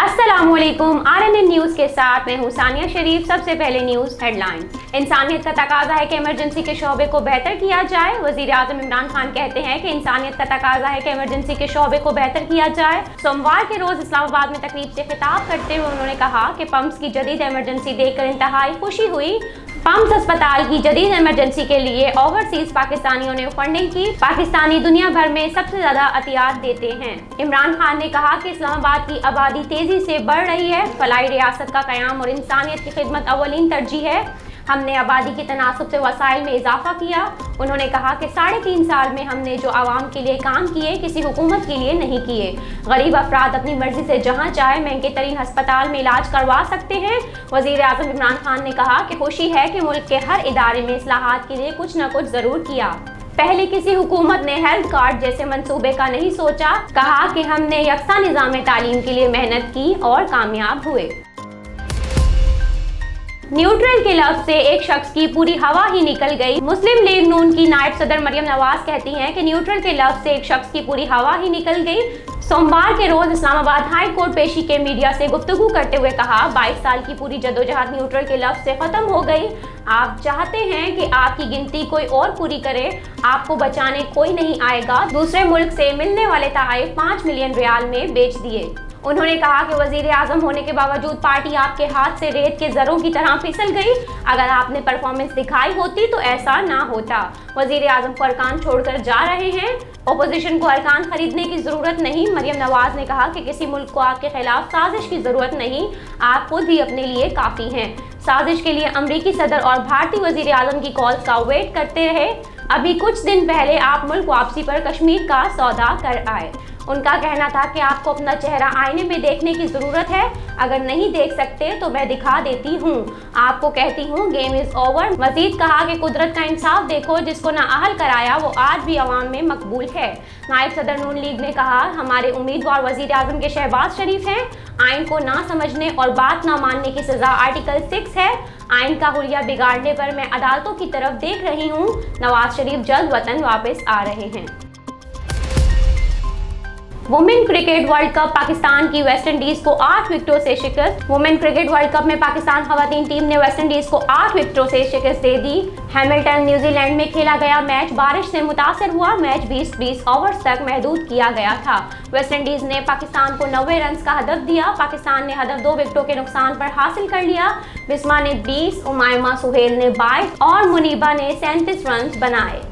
अस्सलामुअलैकुम। RNN news के साथ मैं हूं सानिया शरीफ। सबसे पहले न्यूज़ हेडलाइन। इंसानियत का तकाजा है कि इमरजेंसी के शोबे को बेहतर किया जाए। वज़ीर आज़म इमरान खान कहते हैं कि इंसानियत का तकाजा है कि इमरजेंसी के शोबे को बेहतर किया जाए। सोमवार के रोज इस्लामाबाद में तकरीब से खिताब करते हुए उन्होंने कहा कि पम्प्स की जदीद इमरजेंसी देखकर इंतहाई खुशी हुई। पम्प्स अस्पताल की जदीद इमरजेंसी के लिए ओवरसीज पाकिस्तानियों ने फंडिंग की। पाकिस्तानी दुनिया भर में सबसे ज्यादा अतियात देते हैं। इमरान खान ने कहा कि इस्लामाबाद की आबादी तेजी से बढ़ रही है। फलाई रियासत का कयाम और इंसानियत की खिदमत अवलीन तरजीह है। हमने आबादी की तनासुब से वसाइल में इजाफा किया। उन्होंने कहा कि 3.5 साल में हमने जो आवाम के लिए काम किए किसी हुकूमत के लिए नहीं किए। गरीब अफराद अपनी मर्जी से जहाँ चाहे महंगे तरीन अस्पताल में इलाज करवा सकते हैं। वज़ीर आज़म इमरान खान ने कहा कि खुशी है कि मुल्क के हर इदारे में इस्लाहात के लिए कुछ न कुछ जरूर किया। पहले किसी हुकूमत ने हेल्थ कार्ड जैसे मंसूबे का नहीं सोचा। कहा कि हमने यकसा निज़ाम तालीम के लिए मेहनत की और कामयाब हुए। न्यूट्रल के लफ्ज से एक शख्स की पूरी हवा ही निकल गई। मुस्लिम लीग नून की नायब सदर मरियम नवाज कहती हैं कि न्यूट्रल के लफ्ज से एक शख्स की पूरी हवा ही निकल गई। सोमवार के रोज इस्लामाबाद हाई कोर्ट पेशी के मीडिया से गुफ्तगू करते हुए कहा, 22 साल की पूरी जदोजहद न्यूट्रल के लफ्ज से खत्म हो गई। आप चाहते हैं कि आपकी गिनती कोई और पूरी करे, आपको बचाने कोई नहीं आएगा। दूसरे मुल्क से मिलने वाले तोहफे 5 मिलियन रियाल में बेच दिए। उन्होंने कहा कि वजीर आजम होने के बावजूद पार्टी आपके हाथ से रेत के जरों की तरह फिसल गई। अगर आपने परफॉर्मेंस दिखाई होती तो ऐसा ना होता। वजीर आजम को अरकान छोड़कर जा रहे हैं। ओपोजिशन को अरकान खरीदने की जरूरत नहीं। मरियम नवाज ने कहा कि किसी मुल्क को आपके खिलाफ साजिश की जरूरत नहीं, आप खुद ही अपने लिए काफी हैं। साजिश के लिए अमरीकी सदर और भारतीय वजीर आजम की कॉल्स का वेट करते रहे। अभी कुछ दिन पहले आप मुल्क वापसी पर कश्मीर का सौदा कर आए। उनका कहना था कि आपको अपना चेहरा आईने में देखने की जरूरत है। अगर नहीं देख सकते तो मैं दिखा देती हूँ, आपको कहती हूँ गेम इज ओवर। मजीद कहा कि कुदरत का इंसाफ देखो, जिसको ना अहल कराया वो आज भी अवाम में मकबूल है। नायब सदर नून लीग ने कहा, हमारे उम्मीदवार वजीर आजम के शहबाज शरीफ हैं। आइन को ना समझने और बात ना मानने की सजा आर्टिकल 6 है। आइन का हुलिया बिगाड़ने पर मैं अदालतों की तरफ देख रही हूँ। नवाज शरीफ जल्द वतन वापस आ रहे हैं। Women cricket world cup Pakistan की वेस्टइंडीज को 8 विकेटों से शिकस्त। वुमेन क्रिकेट वर्ल्ड कप में पाकिस्तान खवातीन टीम ने वेस्टइंडीज को 8 विकेटों से शिकस्त दे दी। हैमिल्टन न्यूजीलैंड में खेला गया मैच बारिश से मुतासर हुआ। मैच 20 ओवर्स तक महदूद किया गया था। वेस्टइंडीज ने पाकिस्तान को 90 रन का हदफ दिया। पाकिस्तान ने हदफ 2 विकेटों के नुकसान पर हासिल कर लिया। बिस्मा ने 20, उमायमा सुहेल ने 22 और मुनीबा ने 37 रन बनाए।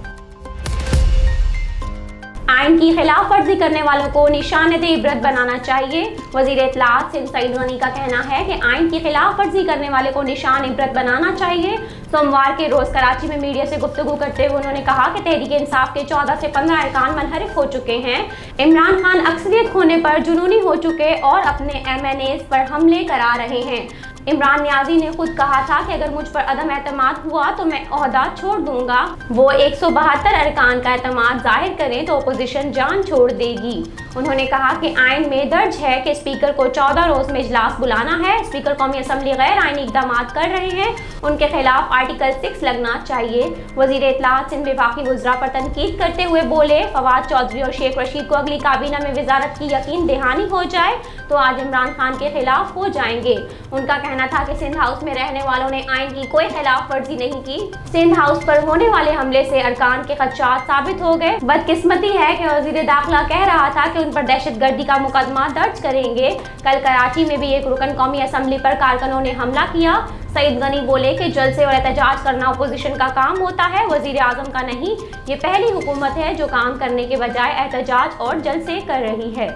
आइन की खिलाफ वर्जी करने वालों को निशान इबरत बनाना चाहिए। वजीर इत्तलात सिंध सईद गनी का कहना है कि आइन की खिलाफ वर्जी करने वाले को निशान इबरत बनाना चाहिए। सोमवार के रोज कराची में मीडिया से गुफ्तगू करते हुए उन्होंने कहा कि तहरीक इंसाफ के 14 से 15 अरकान मुनहरिफ हो चुके हैं। इमरान खान अक्सरियत खोने पर जुनूनी हो चुके और अपने MNAs पर हमले करा रहे हैं। इमरान नियाजी ने खुद कहा था कि अगर मुझ पर अदम एतमाद हुआ तो मैं ओहदा छोड़ दूंगा। वो 172 अरकान का एतमाद जाहिर करें तो अपोजिशन जान छोड़ देगी। उन्होंने कहा कि आइन में दर्ज है कि स्पीकर को 14 रोज में इजलास बुलाना है। स्पीकर कौमी असम्बली गैर आइनी इकदाम कर रहे हैं, उनके खिलाफ आर्टिकल 6 लगना चाहिए। वजीर इत्तलात सिंध वफाकी वज़रा पर तनकीद करते हुए बोले, फवाद चौधरी और शेख रशीद को अगली काबीना में वजारत की यकीन दहानी हो जाए तो आज इमरान खान के खिलाफ हो जाएंगे। उनका कहना था कि सिंध हाउस में रहने वालों ने आइन की कोई खिलाफ वर्जी नहीं की। सिंध हाउस पर होने वाले हमले से अरकान के खदशात साबित हो गए। बदकिस्मती है कि वजीर दाखिला कह रहा था कि उन पर दहशतगर्दी का मुकदमा दर्ज करेंगे। कल कराची में भी एक रुकन कौमी असम्बली पर कारकुनों ने हमला किया। सईद गनी बोले कि जलसे और एहतजाज करना अपोजिशन का काम होता है, वजीर आजम का नहीं। ये पहली हुकूमत है जो काम करने के बजाय एहतजाज और जलसे कर रही है।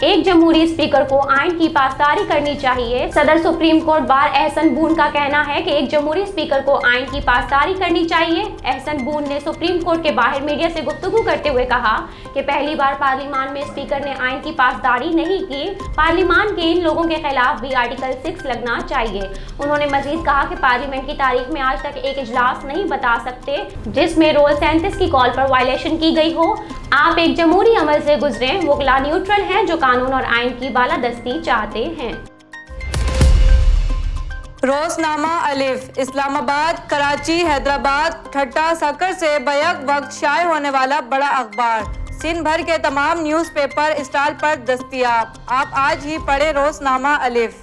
एक जमहूरी स्पीकर को आइन की पासदारी करनी चाहिए। सदर सुप्रीम कोर्ट बार एहसन बून का कहना है कि एक जमहूरी स्पीकर को आइन की पासदारी करनी चाहिए। एहसन बून ने सुप्रीम कोर्ट के बाहर मीडिया से गुफ्तगू करते हुए कहा कि पहली बार पार्लियामान में स्पीकर ने आइन की पासदारी नहीं की। पार्लियामान के इन लोगों के खिलाफ भी आर्टिकल 6 लगना चाहिए। उन्होंने मजीद कहा कि पार्लियामेंट की तारीख में आज तक एक इजलास नहीं बता सकते जिसमें रोल 37 की कॉल पर वायलेशन की गई हो। आप एक जमहूरी अमल से गुजरें। वकला न्यूट्रल हैं जो कानून और आइन की बालादस्ती चाहते हैं। रोजनामा अलिफ इस्लामाबाद, कराची, हैदराबाद, ठट्टा, सकर से बैक वक्त शाये होने वाला बड़ा अखबार। सिंध भर के तमाम न्यूज़पेपर स्टॉल पर दस्तयाब। आप आज ही पढ़े रोजनामा अलिफ।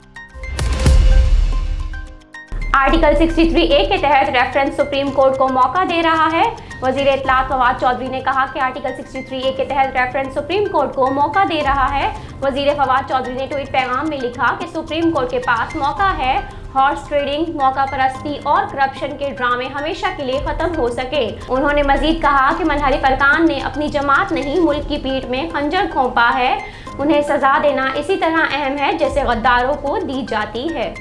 आर्टिकल 63A के तहत रेफरेंस सुप्रीम कोर्ट को मौका दे रहा है। वजीर इत्तलात फवाद चौधरी ने कहा कि आर्टिकल 63A के तहत रेफरेंस सुप्रीम कोर्ट को मौका दे रहा है। वजीर फवाद चौधरी ने ट्वीट पैगाम में लिखा कि सुप्रीम कोर्ट के पास मौका है हॉर्स ट्रेडिंग, मौका परस्ती और करप्शन के ड्रामे हमेशा के लिए खत्म हो सके। उन्होंने मजीद कहा कि मनहरिफ अरकान ने अपनी जमात नहीं मुल्क की पीठ में खंजर घोंपा है। उन्हें सजा देना इसी तरह अहम है जैसे गद्दारों को दी जाती है।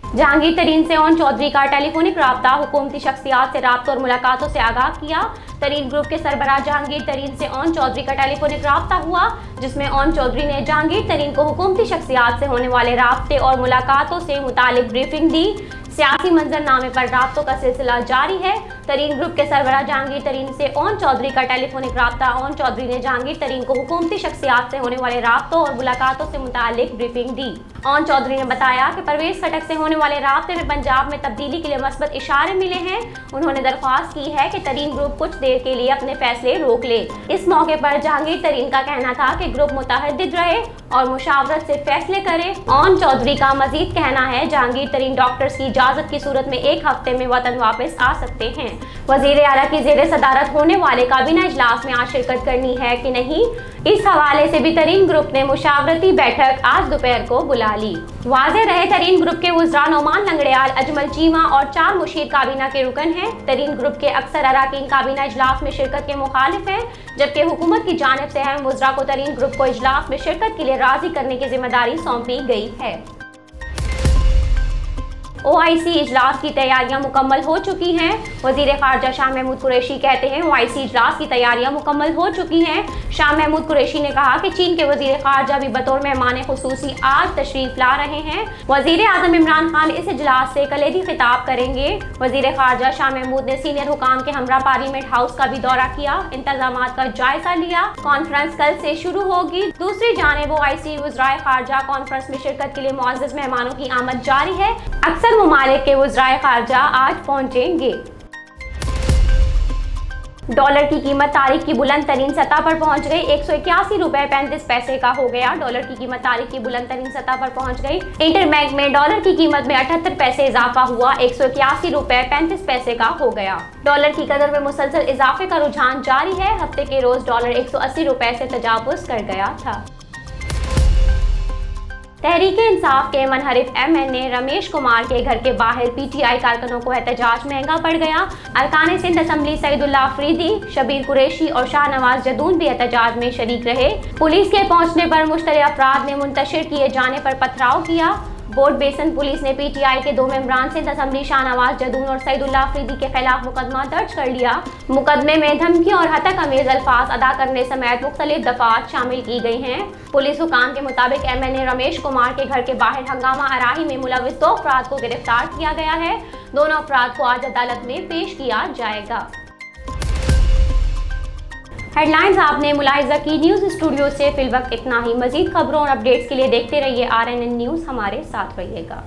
जहांगीर तरीन से ओन चौधरी का टेलीफोनिक राब्ता, हुकूमती शख्सियात से राब्तों और मुलाकातों से आगाह किया। तरीन ग्रुप के सरबराह जहांगीर तरीन से ओन चौधरी का टेलीफोनिक राब्ता हुआ, जिसमें ओन चौधरी ने जहांगीर तरीन को हुकूमती शख्सियात से होने वाले राब्ते और मुलाकातों से मुतालिक ब्रीफिंग दी। सियासी मंजरनामे पर राब्तों का सिलसिला जारी है। तरीन ग्रुप के सरबराह जहांगीर तरीन से ओन चौधरी का टेलीफोनिक राब्ता, ओन चौधरी ने जहांगीर तरीन को हुकूमती शख्सियात से होने वाले राब्तों और मुलाकातों से मुतालिक ब्रीफिंग दी। ओन चौधरी ने बताया कि परवेज खटक से होने वाले राब्ते में पंजाब में तब्दीली के लिए मस्बत इशारे मिले हैं। उन्होंने दरख्वास्त की है कि तरीन ग्रुप कुछ देर के लिए अपने फैसले रोक ले। इस मौके पर जहांगीर तरीन का कहना था कि ग्रुप मुतहद्दिद रहे और मुशावरत से फैसले करे। ओन चौधरी का मजीद कहना है जहांगीर तरीन डॉक्टर्स की इजाजत की सूरत में 1 हफ्ते में वतन वापस आ सकते हैं। वजीर आला की जेर सदारत होने वाले काबीना इजलास में आज शिरकत करनी है कि नहीं, इस हवाले से भी तरीन ग्रुप ने मुशावरती बैठक आज दोपहर को बुला ली। वाज़ेह रहे तरीन ग्रुप के वज़रा नोमान लंगड़ियाल, अजमल चीमा और 4 मुशीर काबीना के रुकन हैं। तरीन ग्रुप के अक्सर अराकीन काबीना इजलास में शिरकत के मुखालिफ हैं, जबकि हुकूमत की जानिब से अहम वज़रा को तरीन ग्रुप को इजलास में शिरकत के लिए राजी करने की जिम्मेदारी सौंपी गई है। OIC इजलास की तैयारियां मुकम्मल हो चुकी हैं। वजीर खारजा शाह महमूद कुरैशी कहते हैं OIC इजलास की तैयारियां मुकम्मल हो चुकी हैं। शाह महमूद कुरैशी ने कहा कि चीन के वजीर खारजा भी बतौर मेहमान खुसूसी आज तशरीफ ला रहे हैं। वजीर आजम इमरान खान इस इजलास से कलीदी खिताब करेंगे। वजीर खारजा शाह महमूद ने सीनियर हुकाम के हमरा पार्लियामेंट हाउस का भी दौरा किया, इंतजामात का जायजा लिया। कॉन्फ्रेंस कल से शुरू होगी। दूसरी जानिब OIC वज़राए खारजा कॉन्फ्रेंस में शिरकत के लिए मुअज़्ज़ज़ मेहमानों की आमद जारी है। अक्सर ममालिक के वज़राए खारजा आज पहुंचेंगे। डॉलर की कीमत तारीख की बुलंद तरीन सतह पर पहुंच गई। 181 रुपए 35 पैसे का हो गया। डॉलर की कीमत तारीख की बुलंद तरीन सतह पर पहुंच गई। इंटरबैंक में डॉलर की कीमत में 78 पैसे इजाफा हुआ, 181 रुपए 35 पैसे का हो गया। डॉलर की कदर में मुसलसल इजाफे का रुझान जारी है। हफ्ते के रोज डॉलर 180 रुपए से तजावुज कर गया था। तहरीक इंसाफ के मनहरिफ MNA रमेश कुमार के घर के बाहर PTI कारकुनों को एहतजाज महंगा पड़ गया। अरकान सिंध असम्बली सईदुल्लाह अफरीदी, शबीर कुरैशी और शाहनवाज जदून भी एहतजाज में शरीक रहे। पुलिस के पहुंचने पर मुश्तरिक अफराद ने मुंतशिर किए जाने पर पथराव किया। बोर्ड बेसन पुलिस ने PTI के 2 मेंबरान सिंध असम्बली शाहनवाज जदून और सईदुल्लाह अफरीदी के खिलाफ मुकदमा दर्ज कर लिया। मुकदमे में धमकी और हतक अमेज अल्फाज अदा करने समेत मुख्तलिफ दफात शामिल की गई हैं। पुलिस हुकाम के मुताबिक MNA रमेश कुमार के घर के बाहर हंगामा आराही में मुलविस 2 अफराद को गिरफ्तार किया गया है। दोनों अफराद को आज अदालत में पेश किया जाएगा। हेडलाइंस आपने मुलाहिजा की। न्यूज़ स्टूडियो से फिलवक्त इतना ही। मजीद खबरों और अपडेट्स के लिए देखते रहिए RNN न्यूज़। हमारे साथ रहिएगा।